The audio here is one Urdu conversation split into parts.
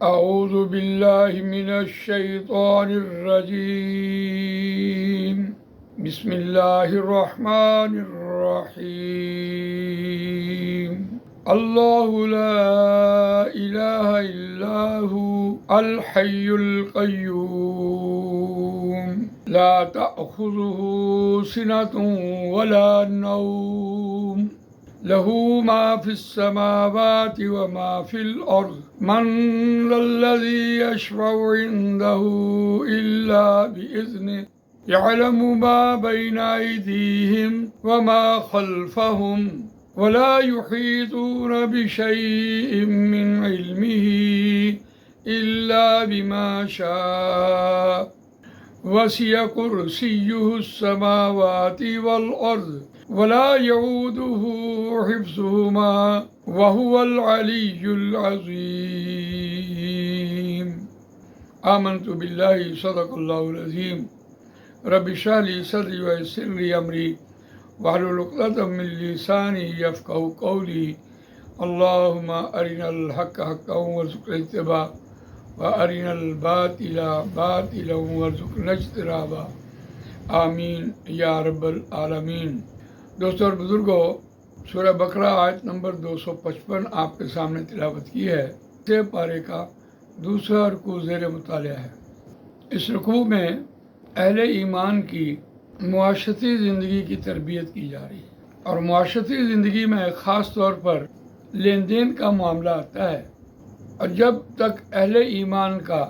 أعوذ بالله من الشيطان الرجيم بسم الله الرحمن الرحيم الله لا إله إلا هو الحي القيوم لا تأخذه سنة ولا نوم له ما في السماوات وما في الأرض من ذا الذي يشفع عنده إلا بإذنه يعلم ما بين أيديهم وما خلفهم ولا يحيطون بشيء من علمه إلا بما شاء وسع كرسيه السماوات والأرض ولا يؤوده حفظهما وهو العلي العظيم آمنت بالله صدق الله العظيم رب اشرح لي صدري ويسر لي أمري واحلل عقدة من لساني يفقهوا قولي اللهم أرنا الحق حقا وارزقنا اتباعه وأرنا الباطل باطلا وارزقنا اجتنابه آمین یا رب العالمین۔ دوستوں اور بزرگوں، سورہ بقرہ آیت نمبر 255 آپ کے سامنے تلاوت کی ہے۔ اس پارے کا دوسرا رکوع زیر مطالعہ ہے۔ اس رکوع میں اہل ایمان کی معاشرتی زندگی کی تربیت کی جا رہی ہے، اور معاشرتی زندگی میں خاص طور پر لین دین کا معاملہ آتا ہے، اور جب تک اہل ایمان کا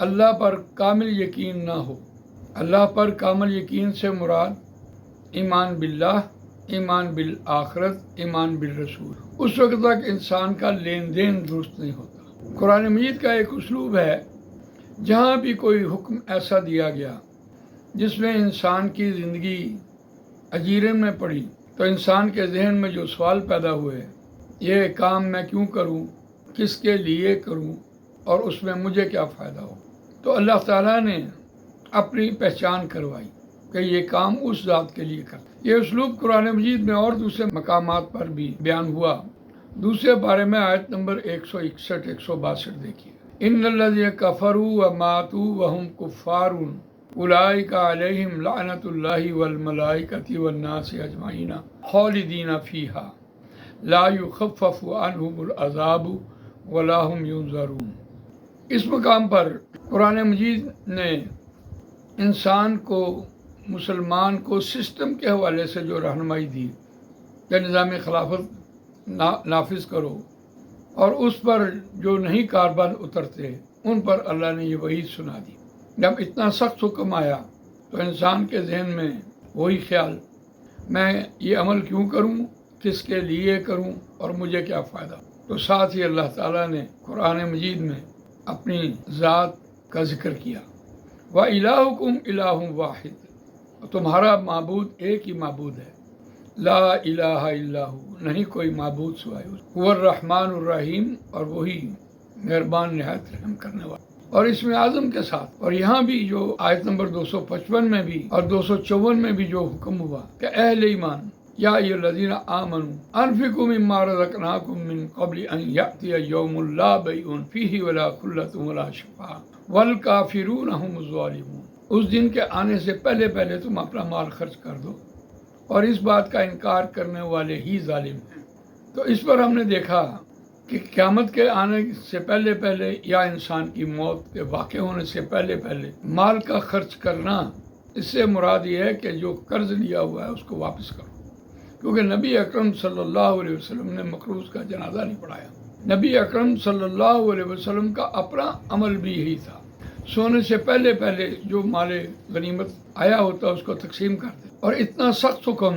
اللہ پر کامل یقین نہ ہو۔ اللہ پر کامل یقین سے مراد ایمان باللہ، ایمان بالآخرت، ایمان بالرسول، اس وقت تک انسان کا لین دین درست نہیں ہوتا۔ قرآن مجید کا ایک اسلوب ہے، جہاں بھی کوئی حکم ایسا دیا گیا جس میں انسان کی زندگی اجیرن میں پڑی، تو انسان کے ذہن میں جو سوال پیدا ہوئے، یہ کام میں کیوں کروں، کس کے لیے کروں، اور اس میں مجھے کیا فائدہ ہو، تو اللہ تعالیٰ نے اپنی پہچان کروائی کہ یہ کام اس ذات کے لیے کرتا۔ یہ اسلوب قرآن مجید میں اور دوسرے مقامات پر بھی بیان ہوا۔ دوسرے بارے میں آیت نمبر 161 162 دیکھیے۔ ان الذین کفروا وماتوا وهم کفار اولئک علیہم لعنۃ اللہ والملائکۃ والناس اجمعین خالدین فیہا لا یخفف عنہم العذاب ولا هم ینظرون۔ اس مقام پر قرآن مجید نے انسان کو، مسلمان کو سسٹم کے حوالے سے جو رہنمائی دی کہ نظام خلافت نافذ کرو، اور اس پر جو نہیں کاربند اترتے ان پر اللہ نے یہ وعید سنا دی۔ جب اتنا سخت حکم آیا تو انسان کے ذہن میں وہی خیال، میں یہ عمل کیوں کروں، کس کے لیے کروں، اور مجھے کیا فائدہ۔ تو ساتھ ہی اللہ تعالیٰ نے قرآن مجید میں اپنی ذات کا ذکر کیا۔ وَإِلَٰهُكُمْ إِلَٰهٌ وَاحِدٌ، تمہارا معبود ایک ہی معبود ہے، لا الہ الا ہو، نہیں کوئی معبود سوائے اس، هو الرحمن الرحیم، اور وہی مہربان نہایت رحم کرنے والا۔ اور اس میں اعظم کے ساتھ، اور یہاں بھی جو آیت نمبر 255 میں بھی اور 254 میں بھی جو حکم ہوا کہ اہل ایمان یا ایھا الذین آمنوا انفقوا مما رزقناکم من قبل ان یأتی یوم لا بیع فیہ ولا خلۃ ولا شفاعۃ والکافرون هم الظالمون۔ اس دن کے آنے سے پہلے پہلے تم اپنا مال خرچ کر دو، اور اس بات کا انکار کرنے والے ہی ظالم ہیں۔ تو اس پر ہم نے دیکھا کہ قیامت کے آنے سے پہلے پہلے یا انسان کی موت کے واقع ہونے سے پہلے پہلے مال کا خرچ کرنا، اس سے مراد یہ ہے کہ جو قرض لیا ہوا ہے اس کو واپس کرو، کیونکہ نبی اکرم صلی اللہ علیہ وسلم نے مقروض کا جنازہ نہیں پڑھایا۔ نبی اکرم صلی اللہ علیہ وسلم کا اپنا عمل بھی یہی تھا، سونے سے پہلے پہلے جو مال غنیمت آیا ہوتا اس کو تقسیم کرتے۔ اور اتنا سخت حکم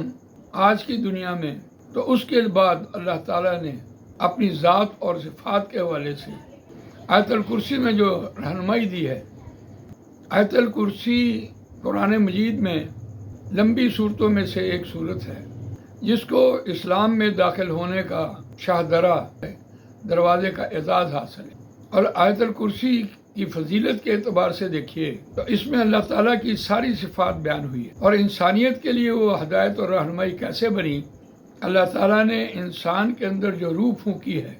آج کی دنیا میں، تو اس کے بعد اللہ تعالیٰ نے اپنی ذات اور صفات کے حوالے سے آیت الکرسی میں جو رہنمائی دی ہے۔ آیت الکرسی قرآن مجید میں لمبی صورتوں میں سے ایک صورت ہے، جس کو اسلام میں داخل ہونے کا شاہدرہ ہے، دروازے کا اعزاز حاصل ہے۔ اور آیت الکرسی کی فضیلت کے اعتبار سے دیکھیے تو اس میں اللہ تعالیٰ کی ساری صفات بیان ہوئی ہے، اور انسانیت کے لیے وہ ہدایت اور رہنمائی کیسے بنی۔ اللہ تعالیٰ نے انسان کے اندر جو روح پھونکی ہے،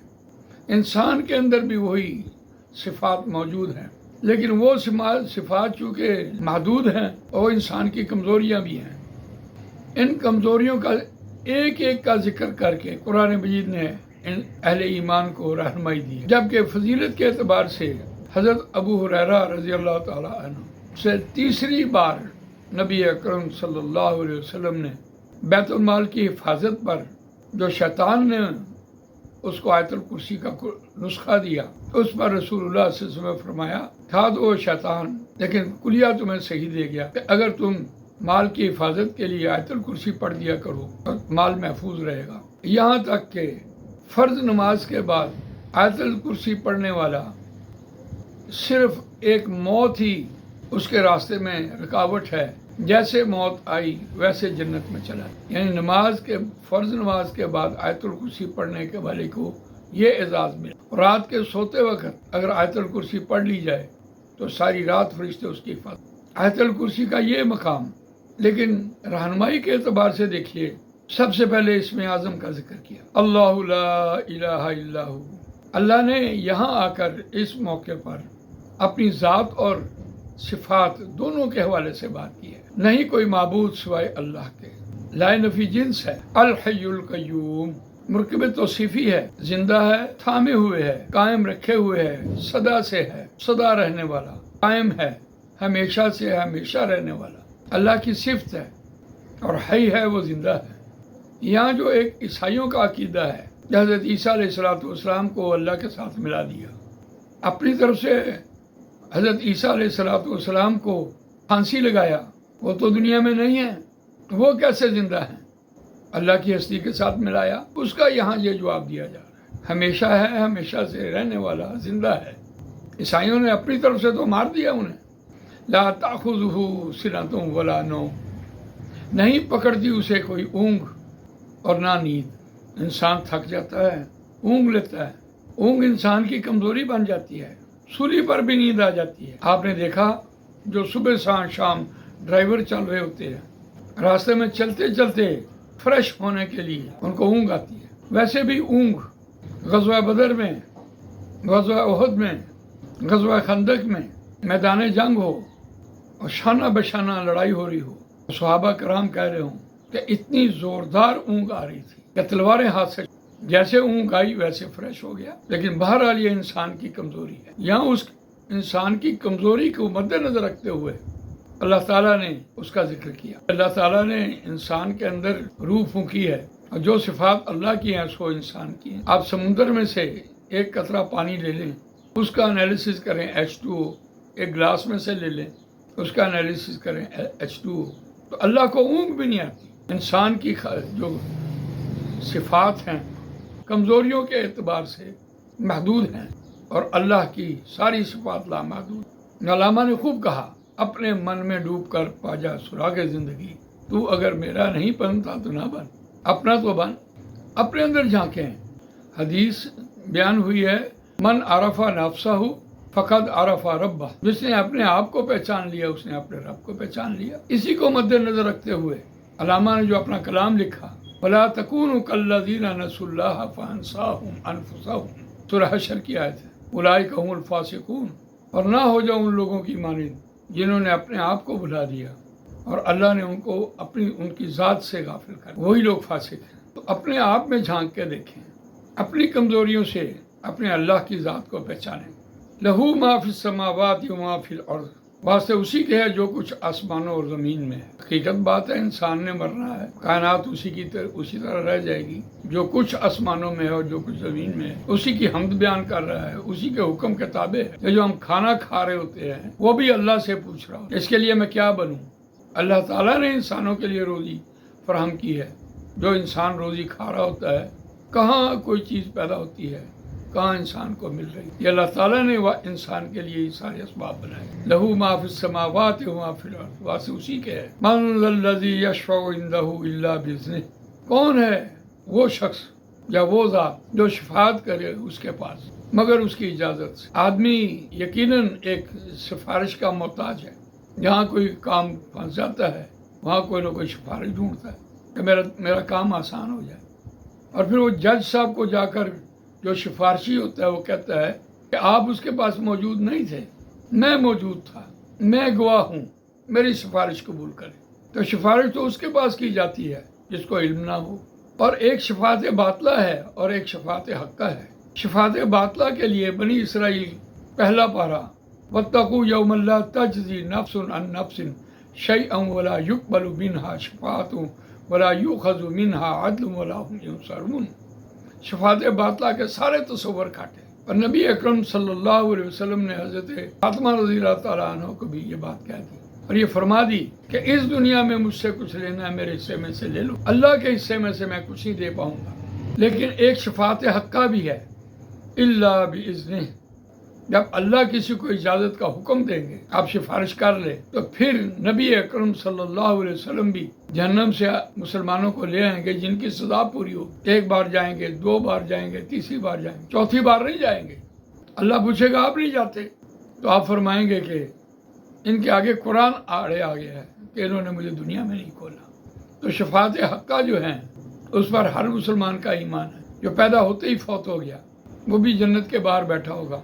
انسان کے اندر بھی وہی صفات موجود ہیں، لیکن وہ صفات چونکہ محدود ہیں اور انسان کی کمزوریاں بھی ہیں، ان کمزوریوں کا ایک ایک کا ذکر کر کے قرآن مجید نے ان اہل ایمان کو رہنمائی دی، جبکہ فضیلت کے اعتبار سے حضرت ابو ہریرہ رضی اللہ تعالی عنہ سے تیسری بار نبی اکرم صلی اللہ علیہ وسلم نے بیت المال کی حفاظت پر جو شیطان نے اس کو آیت الکرسی کا نسخہ دیا، اس پر رسول اللہ صلی اللہ علیہ وسلم نے فرمایا تھا تو وہ شیطان، لیکن کلیہ تمہیں صحیح دے گیا کہ اگر تم مال کی حفاظت کے لیے آیت الکرسی پڑھ دیا کرو تو مال محفوظ رہے گا۔ یہاں تک کہ فرض نماز کے بعد آیت الکرسی پڑھنے والا صرف ایک موت ہی اس کے راستے میں رکاوٹ ہے، جیسے موت آئی ویسے جنت میں چلا، یعنی فرض نماز کے بعد آیت الکرسی پڑھنے کے والے کو یہ اعزاز ملا۔ رات کے سوتے وقت اگر آیت الکرسی پڑھ لی جائے تو ساری رات فرشتے اس کی حفاظت۔ آیت الکرسی کا یہ مقام، لیکن رہنمائی کے اعتبار سے دیکھیے، سب سے پہلے اسم اعظم کا ذکر کیا، اللہ لا الہ الا ہو۔ اللہ نے یہاں آ کر اس موقع پر اپنی ذات اور صفات دونوں کے حوالے سے بات کی ہے، نہیں کوئی معبود سوائے اللہ کے، لا نفی جنس ہے، الحی القیوم مرکب توصیفی ہے، زندہ ہے، تھامے ہوئے ہے، قائم رکھے ہوئے ہے، صدا سے ہے، صدا رہنے والا، قائم ہے، ہمیشہ سے ہے، ہمیشہ رہنے والا، اللہ کی صفت ہے، اور حی ہے، وہ زندہ ہے۔ یہاں جو ایک عیسائیوں کا عقیدہ ہے کہ حضرت عیسیٰ علیہ السلام کو اللہ کے ساتھ ملا دیا، اپنی طرف سے حضرت عیسیٰ علیہ السلام کو پھانسی لگایا، وہ تو دنیا میں نہیں ہے، وہ کیسے زندہ ہیں؟ اللہ کی ہستی کے ساتھ ملایا، اس کا یہاں یہ جواب دیا جا رہا ہے، ہمیشہ ہے، ہمیشہ سے رہنے والا، زندہ ہے۔ عیسائیوں نے اپنی طرف سے تو مار دیا انہیں، لا تأخذہ سنۃ ولا نوم، نہیں پکڑتی اسے کوئی اونگ اور نہ نیند۔ انسان تھک جاتا ہے، اونگ لیتا ہے، اونگ انسان کی کمزوری بن جاتی ہے، سولی پر بھی نیند آ جاتی ہے۔ آپ نے دیکھا جو صبح شام ڈرائیور چل رہے ہوتے ہیں، راستے میں چلتے چلتے فریش ہونے کے لیے ان کو اونگ آتی ہے، ویسے بھی اونگ غزوہ بدر میں، غزوہ احد میں، غزوہ خندق میں میدان جنگ ہو اور شانہ بشانہ لڑائی ہو رہی ہو، صحابہ کرام کہہ رہے ہوں کہ اتنی زوردار اونگ آ رہی تھی کہ تلواریں ہاتھ سے، جیسے اونگ آئی ویسے فریش ہو گیا۔ لیکن بہرحال یہ انسان کی کمزوری ہے، یہاں اس انسان کی کمزوری کو مد نظر رکھتے ہوئے اللہ تعالیٰ نے اس کا ذکر کیا۔ اللہ تعالیٰ نے انسان کے اندر روح پھونکی ہے، اور جو صفات اللہ کی ہیں سو انسان کی ہیں۔ آپ سمندر میں سے ایک قطرہ پانی لے لیں، اس کا انالیسس کریں H2O، ایک گلاس میں سے لے لیں، اس کا انالیسس کریں H2O، تو اللہ کو اونگ بھی نہیں آتی۔ انسان کی جو صفات ہیں کمزوریوں کے اعتبار سے محدود ہیں، اور اللہ کی ساری صفات لامحدود۔ علامہ نے خوب کہا، اپنے من میں ڈوب کر پا جا سراغ زندگی، تو اگر میرا نہیں بنتا تو نہ بن، اپنا تو بن، اپنے اندر جھانکیں۔ حدیث بیان ہوئی ہے، من عرف نفسہ فقد عرف ربہ، جس نے اپنے آپ کو پہچان لیا اس نے اپنے رب کو پہچان لیا۔ اسی کو مد نظر رکھتے ہوئے علامہ نے جو اپنا کلام لکھا، وَلَا تَكُونُوا كَالَّذِينَ نَسُوا اللَّهَ فَأَنسَاهُمْ أَنفُسَهُمْ، سورہ حشر کی آیت ہے، اولئک هم الفاسقون، اور نہ ہو جاؤ ان لوگوں کی مانند جنہوں نے اپنے آپ کو بھلا دیا اور اللہ نے ان کو ان کی ذات سے غافل کر، وہی لوگ فاسق ہیں۔ تو اپنے آپ میں جھانک کے دیکھیں، اپنی کمزوریوں سے اپنے اللہ کی ذات کو پہچانیں۔ لہو ما فی السماوات و ما فی الارض، واسطے اسی کے ہے جو کچھ آسمانوں اور زمین میں ہے۔ حقیقت بات ہے، انسان نے مرنا ہے، کائنات اسی طرح رہ جائے گی۔ جو کچھ آسمانوں میں ہے اور جو کچھ زمین میں ہے اسی کی حمد بیان کر رہا ہے، اسی کے حکم کے تابع ہے۔ یہ جو ہم کھانا کھا رہے ہوتے ہیں وہ بھی اللہ سے پوچھ رہا ہوں، اس کے لیے میں کیا بنوں؟ اللہ تعالیٰ نے انسانوں کے لیے روزی فراہم کی ہے۔ جو انسان روزی کھا رہا ہوتا ہے، کہاں کوئی چیز پیدا ہوتی ہے، کہاں انسان کو مل رہی ہے؟ یہ اللہ تعالیٰ نے انسان کے لیے یہ سارے اسباب بنائے۔ لہو ما فی السماوات و ما فی الارض، واسطے اسی کے ہے۔ من ذا الذی یشفع عندہ الا باذنہ، کون ہے وہ شخص یا وہ ذات جو شفاعت کرے اس کے پاس مگر اس کی اجازت سے؟ آدمی یقیناً ایک سفارش کا محتاج ہے، جہاں کوئی کام پھنس جاتا ہے وہاں کوئی نہ کوئی سفارش ڈھونڈتا ہے کہ میرا کام آسان ہو جائے، اور پھر وہ جج صاحب کو جا کر جو سفارشی ہوتا ہے وہ کہتا ہے کہ آپ اس کے پاس موجود نہیں تھے، میں موجود تھا، میں گواہ ہوں، میری سفارش قبول کریں۔ تو سفارش تو اس کے پاس کی جاتی ہے جس کو علم نہ ہو۔ اور ایک شفاعت باطلہ ہے اور ایک شفاعت حقہ ہے۔ شفاعت باطلہ کے لیے بنی اسرائیل پہلا پارہ، واتقوا یوما لا تجزی نفس عن نفس شیئا ولا یقبل منها شفاعۃ ولا یؤخذ منها عدل ولا هم ینصرون۔ شفاعت باطلہ کے سارے تصور کھاٹے، اور نبی اکرم صلی اللہ علیہ وسلم نے حضرت فاطمہ رضی اللہ تعالیٰ عنہ کو بھی یہ بات کہہ دی اور یہ فرما دی کہ اس دنیا میں مجھ سے کچھ لینا ہے میرے حصے میں سے لے لو، اللہ کے حصے میں سے میں کچھ نہیں دے پاؤں گا۔ لیکن ایک شفاعت حقہ بھی ہے، الا باذنہ، جب اللہ کسی کو اجازت کا حکم دیں گے آپ سفارش کر لے، تو پھر نبی اکرم صلی اللہ علیہ وسلم بھی جہنم سے مسلمانوں کو لے آئیں گے جن کی سزا پوری ہو۔ ایک بار جائیں گے، دو بار جائیں گے، تیسری بار جائیں گے، چوتھی بار نہیں جائیں گے۔ اللہ پوچھے گا آپ نہیں جاتے، تو آپ فرمائیں گے کہ ان کے آگے قرآن آڑے آ گیا ہے کہ انہوں نے مجھے دنیا میں نہیں کھولا۔ تو شفاعت حقہ جو ہیں اس پر ہر مسلمان کا ایمان ہے۔ جو پیدا ہوتے ہی فوت ہو گیا وہ بھی جنت کے باہر بیٹھا ہوگا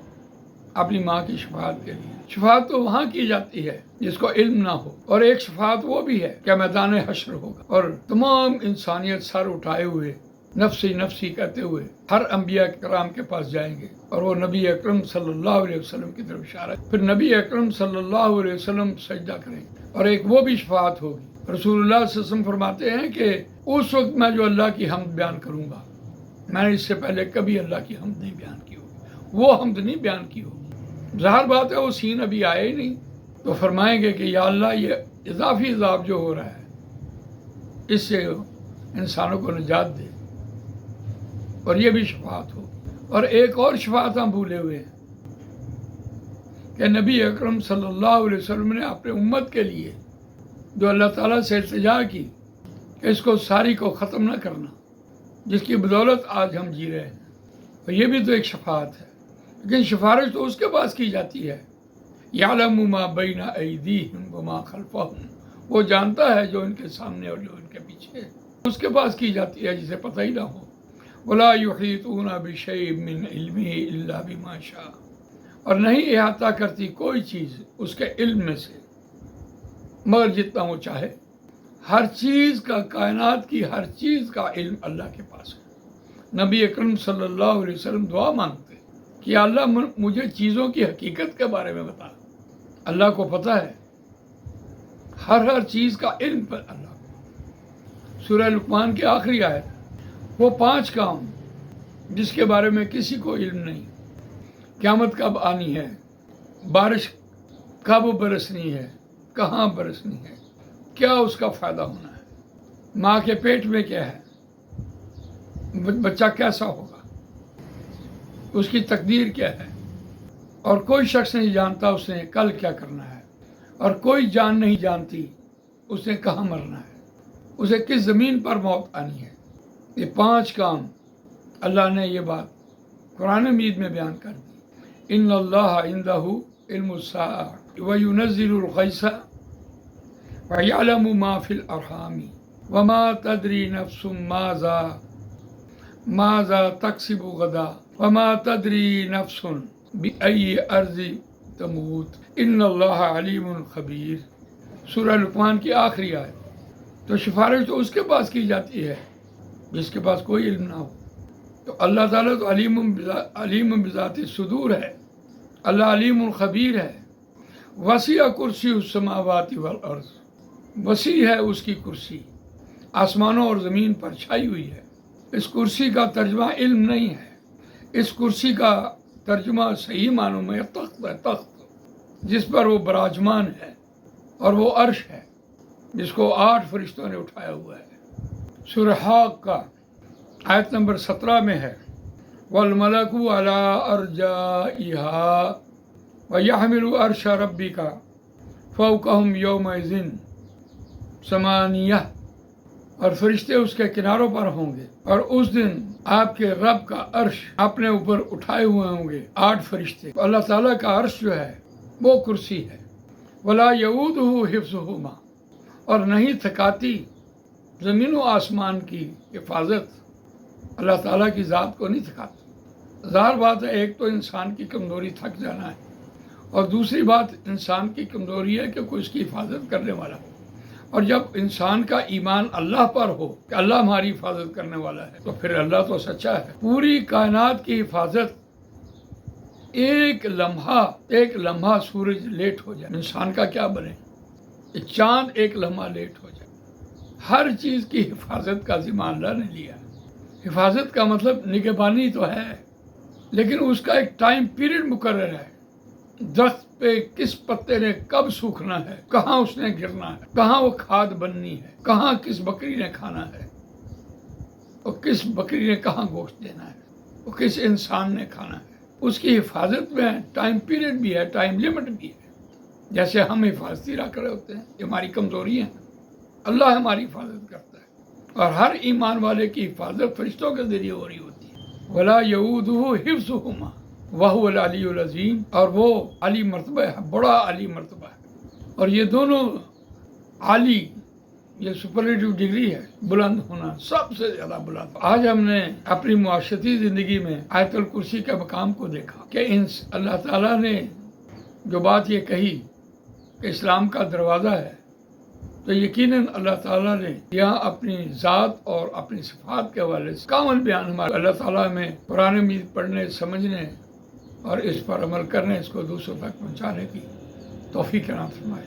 اپنی ماں کی شفاعت کے لیے۔ شفاعت تو وہاں کی جاتی ہے جس کو علم نہ ہو، اور ایک شفاعت وہ بھی ہے کہ میدان حشر ہوگا اور تمام انسانیت سر اٹھائے ہوئے نفسی نفسی کہتے ہوئے ہر انبیاء کرام کے پاس جائیں گے، اور وہ نبی اکرم صلی اللہ علیہ وسلم کی طرف اشارہ، پھر نبی اکرم صلی اللہ علیہ وسلم سجدہ کریں گے، اور ایک وہ بھی شفاعت ہوگی۔ رسول اللہ صلی اللہ علیہ وسلم فرماتے ہیں کہ اس وقت میں جو اللہ کی حمد بیان کروں گا، میں نے اس سے پہلے کبھی اللہ کی حمد نہیں بیان کی ہوگی، وہ حمد نہیں بیان کی ہوگی۔ ظاہر بات ہے وہ سین ابھی آئے ہی نہیں، تو فرمائیں گے کہ یا اللہ یہ اضافی عذاب جو ہو رہا ہے اس سے انسانوں کو نجات دے، اور یہ بھی شفاعت ہو۔ اور ایک اور شفاعت ہم بھولے ہوئے ہیں کہ نبی اکرم صلی اللہ علیہ وسلم نے اپنے امت کے لیے جو اللہ تعالیٰ سے التجا کی کہ اس کو ساری کو ختم نہ کرنا، جس کی بدولت آج ہم جی رہے ہیں، اور یہ بھی تو ایک شفاعت ہے۔ لیکن سفارش تو اس کے پاس کی جاتی ہے، یعلم ما بین ایدیہم وما خلفہم، وہ جانتا ہے جو ان کے سامنے اور جو ان کے پیچھے ہے، اس کے پاس کی جاتی ہے جسے پتہ ہی نہ ہو۔ ولا یحیطون بشیء من علمہ الا بما شاء، اور نہیں احاطہ کرتی کوئی چیز اس کے علم میں سے مگر جتنا وہ چاہے۔ ہر چیز کا، کائنات کی ہر چیز کا علم اللہ کے پاس ہے۔ نبی اکرم صلی اللہ علیہ وسلم دعا مانگتے کہ اللہ مجھے چیزوں کی حقیقت کے بارے میں بتا۔ اللہ کو پتہ ہے ہر چیز کا علم پر اللہ کو۔ سورہ لقمان کی آخری آیت، وہ 5 کام جس کے بارے میں کسی کو علم نہیں، قیامت کب آنی ہے، بارش کب برسنی ہے، کہاں برسنی ہے، کیا اس کا فائدہ ہونا ہے، ماں کے پیٹ میں کیا ہے، بچہ کیسا ہوگا، اس کی تقدیر کیا ہے، اور کوئی شخص نہیں جانتا اس نے کل کیا کرنا ہے، اور کوئی جان نہیں جانتی اس نے کہاں مرنا ہے، اسے کس زمین پر موت آنی ہے۔ یہ 5 کام اللہ نے یہ بات قرآن مجید میں بیان کر دی۔ ان اللہ عندہ علم الساعۃ وینزل الغیث ویعلم ما فی الارحام وما تدری نفس ماذا تکسب غدا وما تدری نفس بأی ارض تموت ان اللہ علیم خبیر۔ سورہ لقمان کی آخری آیت۔ تو سفارش تو اس کے پاس کی جاتی ہے جس کے پاس کوئی علم نہ ہو۔ تو اللہ تعالیٰ تو علیم بذات الصدور ہے، اللہ علیم خبیر ہے۔ وسیع کرسی السماوات والارض، وسیع ہے اس کی کرسی، آسمانوں اور زمین پر چھائی ہوئی ہے۔ اس کرسی کا ترجمہ علم نہیں ہے، اس کرسی کا ترجمہ صحیح معنوں میں تخت ہے، تخت جس پر وہ براجمان ہے، اور وہ عرش ہے جس کو 8 فرشتوں نے اٹھایا ہوا ہے۔ سورہ حاق کا آیت نمبر 17 میں ہے، وَالْمَلَكُ عَلَىٰ أَرْجَائِهَا وَيَحْمِلُ عَرْشَ رَبِّكَ فَوْقَهُمْ يَوْمَئِذٍ ثَمَانِيَةٌ، اور فرشتے اس کے کناروں پر ہوں گے، اور اس دن آپ کے رب کا عرش اپنے اوپر اٹھائے ہوئے ہوں گے 8 فرشتے۔ اللہ تعالیٰ کا عرش جو ہے وہ کرسی ہے۔ وَلَا يَئُودُهُ حِفْظُهُمَا، اور نہیں تھکاتی زمین و آسمان کی حفاظت اللہ تعالیٰ کی ذات کو نہیں تھکاتی۔ ظاہر بات ہے، ایک تو انسان کی کمزوری تھک جانا ہے، اور دوسری بات انسان کی کمزوری ہے کہ کوئی اس کی حفاظت کرنے والا ہو۔ اور جب انسان کا ایمان اللہ پر ہو کہ اللہ ہماری حفاظت کرنے والا ہے، تو پھر اللہ تو سچا ہے۔ پوری کائنات کی حفاظت، ایک لمحہ سورج لیٹ ہو جائے، انسان کا کیا بنے؟ چاند ایک لمحہ لیٹ ہو جائے، ہر چیز کی حفاظت کا ذمہ اللہ نے لیا ہے۔ حفاظت کا مطلب نگہبانی تو ہے، لیکن اس کا ایک ٹائم پیریڈ مقرر ہے۔ درخت پہ کس پتے نے کب سوکھنا ہے، کہاں اس نے گرنا ہے، کہاں وہ کھاد بننی ہے، کہاں کس بکری نے کھانا ہے، اور کس بکری نے کہاں گوشت دینا ہے، اور کس انسان نے کھانا ہے۔ اس کی حفاظت میں ٹائم پیریڈ بھی ہے، ٹائم لمٹ بھی ہے۔ جیسے ہم حفاظتی رکھ رہے ہوتے ہیں، یہ ہماری کمزوری ہے، اللہ ہماری حفاظت کرتا ہے، اور ہر ایمان والے کی حفاظت فرشتوں کے ذریعے ہو رہی ہوتی ہے۔ وَلَا يَؤُودُهُ حِفْظُهُمَا وَهُوَ الْعَلِيُّ الْعَظِيمُ، اور وہ علی مرتبہ ہے، بڑا علی مرتبہ ہے۔ اور یہ دونوں علی، یہ سپرلیٹو ڈگری ہے، بلند ہونا، سب سے زیادہ بلند۔ آج ہم نے اپنی معاشرتی زندگی میں آیت الکرسی کے مقام کو دیکھا کہ اللہ تعالیٰ نے جو بات یہ کہی کہ اسلام کا دروازہ ہے، تو یقیناً اللہ تعالیٰ نے یہاں اپنی ذات اور اپنی صفات کے حوالے سے کامل بیان ہمارا۔ اللہ تعالیٰ میں قرآن مجید پڑھنے، سمجھنے اور اس پر عمل کرنے، اس کو دوسروں تک پہنچانے کی توفیق عطا فرمائے۔